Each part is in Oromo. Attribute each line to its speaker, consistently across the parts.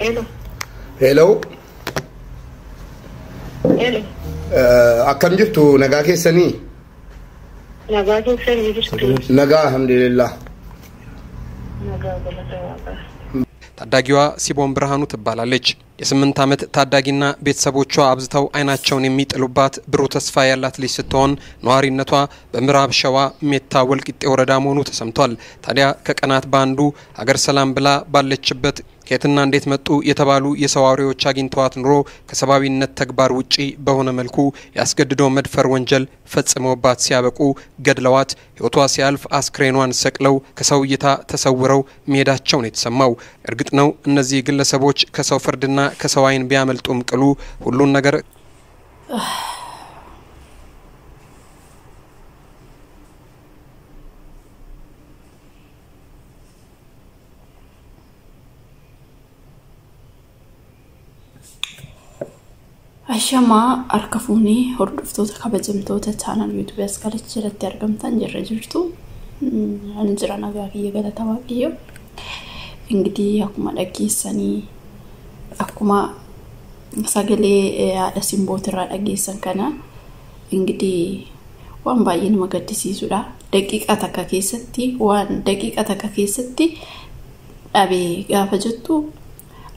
Speaker 1: Hello.
Speaker 2: Hello.
Speaker 1: Hello.
Speaker 2: Akkam jirtu nagaa keessanii?
Speaker 1: Nagaa keessanii jirtu?
Speaker 2: Nagaa alhamdulillah.
Speaker 1: Nagaa galata.
Speaker 3: ታዳጊዋ ሲቦን ብርሃኑ ትባላለች። የ8 ዓመት ታዳጊና ቤተሰቦቿ አብዝተው አይናቸውን የሚጥሉባት ብሩህ ተስፋ ያላት ልጅ ስትሆን ነዋሪነቷ በምዕራብ ሸዋ ሜታ ወልቂጤ ወረዳ መሆኑ ተሰምቷል። ታዲያ ከቀናት ባንዱ ሀገር ሰላም ብላ ባለችበት ከየትና እንዴት መጡ የተባሉ የሰው አውሬዎች አግኝተዋት ኑሮ ከሰባዊነት ተግባር ውጪ በሆነ መልኩ ያስገድዶ መድፈር ወንጀል ፈጽመውባት ሲያበቁ ገድለዋት ህይወቷ ሲያልፍ አስክሬኗን ሰቅለው ከሰው እይታ ተሰውረው መሄዳቸው ነው የተሰማው። እርግጥ ነው እነዚህ ግለሰቦች ከሰው ፍርድና ከሰው አይን ቢያመልጡም ቅሉ ሁሉን ነገር
Speaker 4: Ashama arkafuni hordoftoota kabajamtoota channel YouTube askalach jalatti argamtan jirra jirtu anjira nagaa kiyya galata waaqayyo ingidii akkuma dhageessanii akkuma sagalee haadha simbootirraa dhageessan kana ingidii waan baay'ee nama gaddisiisudha daqiiqa takka keessatti dhabee gaafa jettu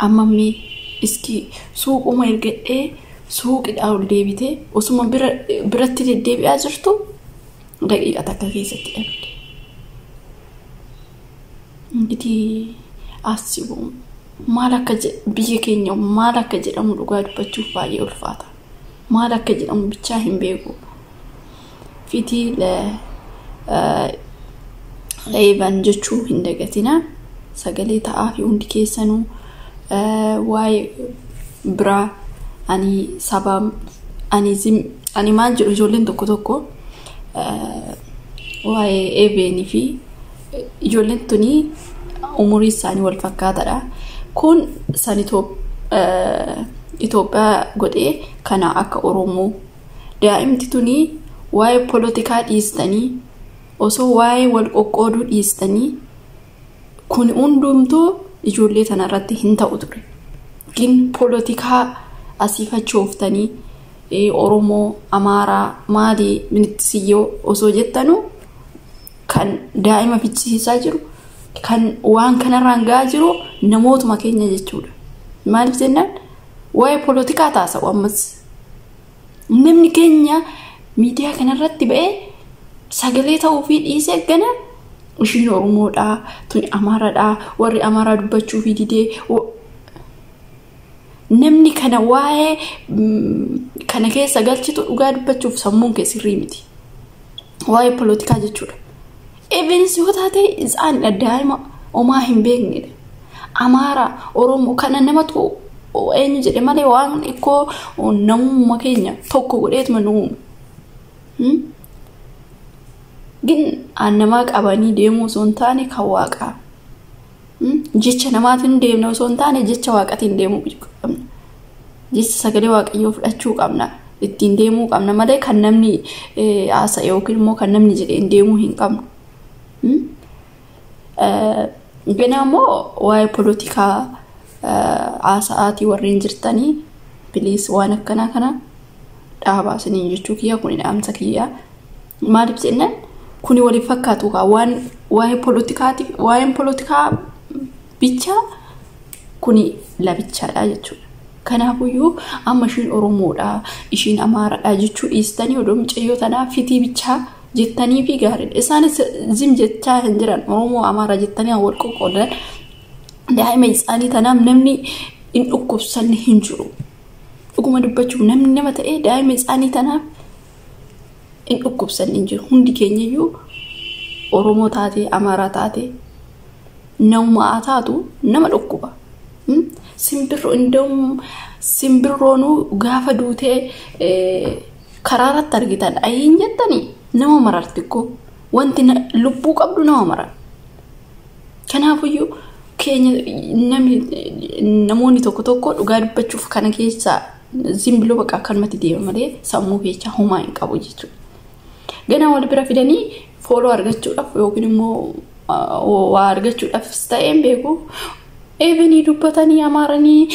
Speaker 4: ammammi iski suuquma ergadhee suuqidhaa ol deebite osuma biratti deddeebi'aa jirtu daqiiqa takka keessatti dhabde. Ingitii asibu maal akka biyya keenya maal akka jedhamu dhugaa dubbachuuf baay'ee ulfaata. Maal akka jedhamu bichaa hin beeku. Fitii leevan jechuu hin dagatina. Sagalee ta'aa fi hundi keessanuu waa'ee biraa ani sabam ani maal jedhu ijoolleen tokko waa'ee eebeenii fi ijoolleen tuni umurii isaanii wal fakkaataadha. Kun san Itoophiyaa godhee kana akka Oromoo daa'imti tuni waa'ee poolitikaa dhiistanii osoo waa'ee wal qoqqooduu dhiistanii kun hundumtuu ijoollee tanarratti hin ta'u ture. Gin poolitikaa asiifachooftanii Oromoo Amaaraa maali ministiyyoo osoo jettanu kan daa'ima fichisiisaa jiru kan waan kanarraan gaa jiru namootuma keenya jechuudha. Maaliif jennaan waa'ee poolitikaa taasa'u ammas namni keenya miidiyaa kanarratti ba'ee sagalee ta'uu fi dhiisee gana ishiin Oromoodha tuni Amaaraadha warri Amaaraa dubbachuu fi didee namni kana waa'ee kana keessa galchitu dhugaa dubbachuuf sammuun kee sirrii miti. Waa'ee poolitikaa jechuudha. Eevensi yoo taate isaan daa'ima omaa hin beeknedha. Amaaraa Oromoo kana namatu eenyu jedhe malee waan ikkoo namummaa keenya tokko godheetuma nuumu. Gin annamaa qabanii deemuu osoo hin taane kan waaqaa. Jecha namaatiin deemna osoo hin taane jecha waaqatiin deemuu qabna. Jecha sagalee waaqayyoo fudhachuu qabna. Ittiin deemuu qabna malee kan namni haasa'e yookiin immoo kan namni jedhee deemuu hin qabnu. Ganaa immoo waa'ee poolitikaa haasa'aatii warreen jirtanii biliis waan akkanaa kana dhaabaasanii jechuu kiyya kun dhaamsa kiyya. Maaliif jennaan kuni waliif fakkaatu waan waa'ee poolitikaa bicha kuni labichaadha jechuudha. Kanaafuyyuu amma ishiin Oromoodha ishiin Amaaraadha jechuu dhiistanii odoo mucayyoo tanaa fitii bichaa jettanii fi gaariidha. Isaanis zim jechaa hin jiran Oromoo Amaaraa jettanii wal qoqqoodan daa'ima isaanii tanaaf namni hin dhukkubsanne hin jiru. Dhuguma dubbachuuf namni nama ta'ee daa'ima isaanii tanaaf hin dhukkubsanne hin jiru. Hundi keenyayyuu Oromoo taate Amaaraa taate nama taatu nama dhukkuba. Simbirroonuu gaafa duutee karaarratti argitan ayyiin jettanii nama mararti koo wanti lubbuu qabdu nama marar. Kanaafuyyuu keenya namoonni tokko dhugaa dubbachuuf kana keessaa simbiloo bakka akkanumatti deema malee sammuu keessaa homaa hin qabu jechuudha. Ganaa wal bira fidanii fooloo argachuudhaaf yookiin immoo waa argachuudhaaf ta'een beeku eebanii dubbatanii amaaranii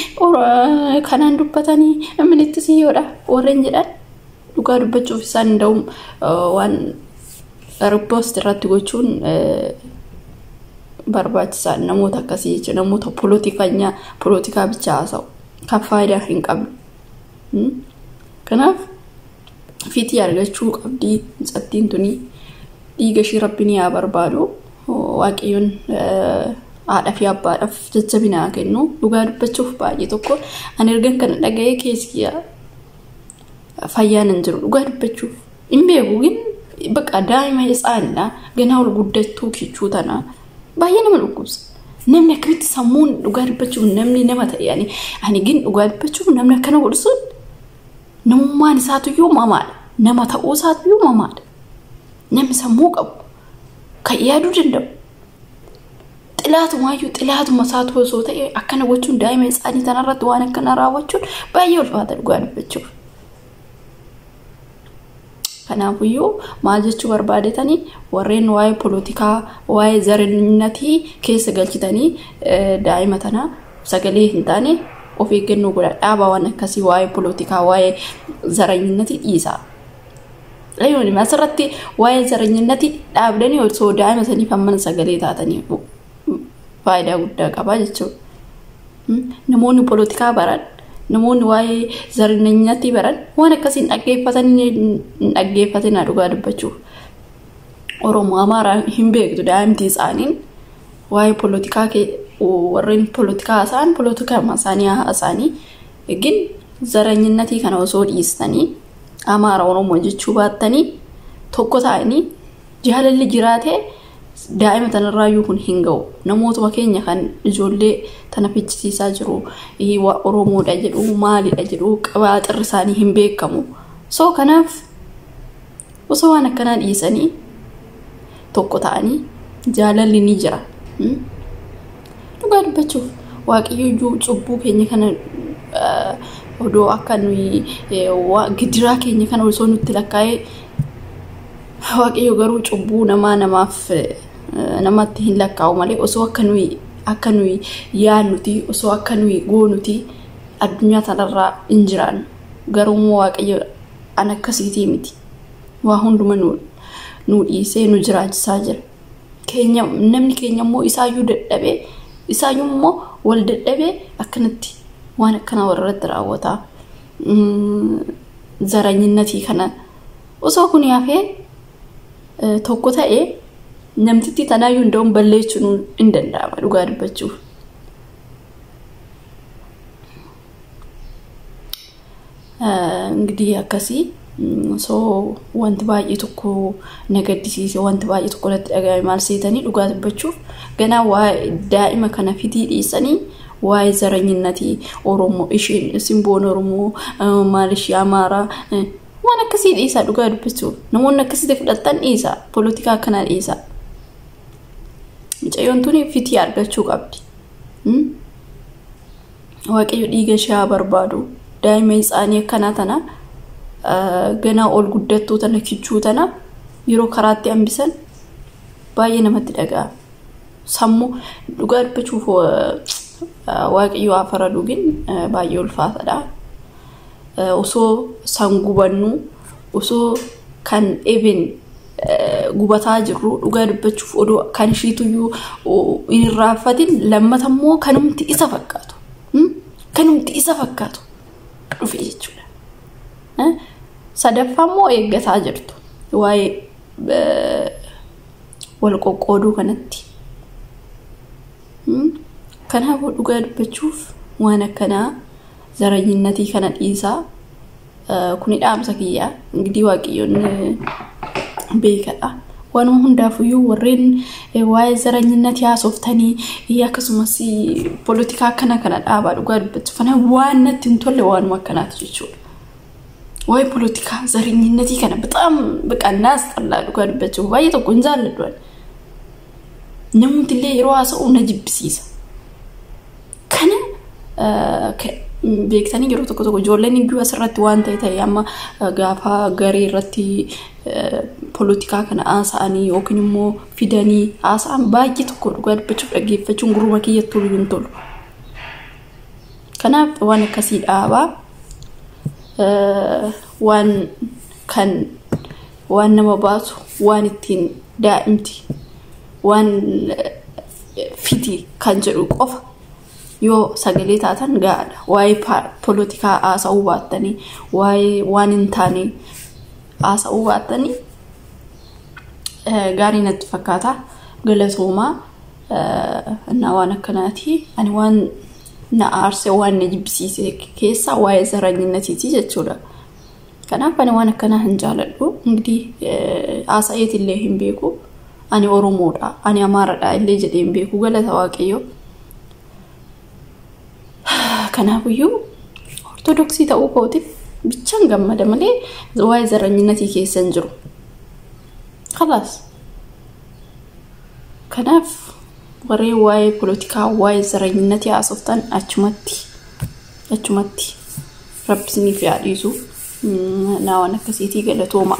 Speaker 4: kanaan dubbatanii amanitti siyoodha warreen jedhan dhugaa dubbachuuf isaan nda'um waan repost irratti gochuun barbaachisaa namoota akkasii jechuudha namoota politikaa bicha haasa'u kan faayidaa hin qabne kanaaf fitii argachuu qabdii mucattiin tuni dhiiga ishii rabbiin yaa barbaadu waaqayyoon haadha fi abbaadhaaf jajjabinaa kennu dhugaa dubbachuuf baay'ee tokko ani ergan kana dhaga'ee keessi fayyaan hin jiru dhugaa dubbachuuf hin beeku gin bakka daa'ima isaanidha ganaa ol guddattuu kichuu tana baay'ee nama dhukkubsa namni akkamitti sammuun dhugaa dubbachuuf namni nama ta'e ani gin dhugaa dubbachuuf namni akkana godhisuun namummaan isaatu iyyuu mamaadha nama ta'uu isaatu iyyuu mamaadha namni sammuu qabu kan yaaduu danda'u xilaatuma isaatu osoo ta'e akkana gochuun daa'ima isaanii tanarratti waan akkana raawwachuun baay'ee ulfaata dhugaa dubbachuuf. Kanaafiyyuu maal jechuu barbaadetanii warreen waa'ee politikaa waa'ee zareenyatii keessa galchitanii daa'ima tana sagalee hin taane of eeggannoo godha dhaabaa waan akkasii waa'ee politikaa waa'ee zareenyatii dhiisaa. Ayooni masarratti waa'ee zareenyatii dhaabdanii osoo daa'ima saniif amman sagalee taatanii faayidaa guddaa qaba jechuudha. Namoonni politikaa baran namoonni waa'ee zareenyatii baran waan akkasiin dhaggeeffatanii dhugaa dubbachuuf Oromoo Amaaraa hin beektu daa'imti isaaniin waa'ee politikaa warreen politikaa isaan politikaa isaanii egin zareenyatii kana osoo dhiistanii Amaara Oromoo jechuu baattanii tokko ta'anii jaalalli jiraatee daa'ima tanarraayyuu kun hin ga'u namootuma keenya kan ijoollee tana fichisiisaa jiru Oromoodha jedhu maalidha jedhu qabaaxirri isaanii hin beekamu soo kanaaf osoo waan akkanaa dhiisanii tokko ta'anii jaalalli ni jira dhugaa dubbachuuf waaqayyo cubbuu keenya kana odoo akka nuyi gidiraa keenya kana osoo nutti lakkaa'ee waaqayyo garuu cubbuu namaaf namatti hin lakkaa'u malee osoo akka nuyi yaannuti osoo akka nuyi goonuti addunyaa tanarraa hin jiraan garuu waaqayyo an akkasiitii miti waa hunduma nu dhiisee nu jiraachisaa jira namni keenya immoo isaayyuu dadhabee isaayyuu immoo wal dadhabee akkanatti waan akkana warratti raawwataa zareenyatii kana osoo kun yaafee tokko ta'ee namtitti tanaayyuu nda'uun balleessuun hin danda'ama dhugaa dubbachuuf. Ingidihi akkasii soo wanti baay'ee tokko nagaddisiise wanti baay'ee tokko natti dhaga'ame maal seetanii dhugaa dubbachuuf ganaa waa'ee daa'ima kana fitii dhiisanii waa'ee zareenyatii Oromoo isheen simboon Oromoo maal ishee Amaaraa waan akkasii dhiisaa dhugaa dubbachuuf namoonni akkasii fudhatan dhiisaa politikaa akkanaa dhiisaa mucayyoon tuni fitii argachuu qabdi waaqayyo dhiiga ishee barbaadu daa'ima isaanii akkanaa tana ganaa ol guddattuu tana kichuu tana yeroo karaatti hambisan baay'ee namatti dhaga'a sammuu dhugaa dubbachuuf waaqayyo afaraduu gin baay'ee ulfaataadha. Osoo sangubannu osoo kan even gubataa jirru dhugaa dubbachuuf odoo kan ishiituyyuu hin raaffatin lammatammoo kanumti isa fakkaatu dhufe jechuudha. Sadaffammoo eeggataa jirtu waa'ee wal qoqqooduu kanatti. Kanaafuu dhugaa dubbachuuf waan akkanaa zareenyatii kana dhiisaa kuni dhaamsa kiyyaa ingidihi waaqayyoon beekadha waanuma hundaafuyyuu warreen waa'ee zareenyatii haasoftanii akkasumas politikaa kana dhaabaa dhugaa dubbachuuf waan natti hin tolle waanuma akkanaati jechuudha waa'ee politikaa zareenyatii kana bixaam biqannaas xallaa dhugaa dubbachuuf baay'ee tokko hin jaalladhu namni illee yeroo haasa'u na jibbisiisa kana beektanii yeroo tokko ijoolleen iyyuu asirratti waan ta'e amma gaafa garee irratti politikaa kana haasa'anii yookiin immoo fidanii haasa'an baay'ee tokko dhugaa dubbachuuf dhaggeeffachuun guruma kiyyattuu hin tolu. Kanaaf waan akkasii dhaabaa waan kan waan nama baasu waan ittiin daa'imti waan fiti kan jedhu qofa yoo sagalee taatan gaadha. Waa'ee politikaa haasa'uu baattanii waa'ee waan hin taane haasa'uu baattanii gaarii natti fakkaata. Galatoomaa na waan akkanaati. Ani waan na aarse waan na jibbisiise keessa waa'ee zaranyinatiiti jechuudha. Kanaaf ani waan akkanaa hin jaaladhu. Ingidihi haasa'eet illee hin beeku. Ani Oromoodha, ani Amaaradha illee jedhee hin beeku. Galata Waaqayyoo. Kanaafiyyuu Ortodoksii ta'uu kootiif bichaan gammada malee waa'ee zaranyinatii keessa hin jiru. Khalaas. Kanaaf warreen waa'ee politikaa waa'ee zaranyinatii haasoftan achumatti Rabbi isiniif yaa dhiisu. Na waan akkasiitii galatooma.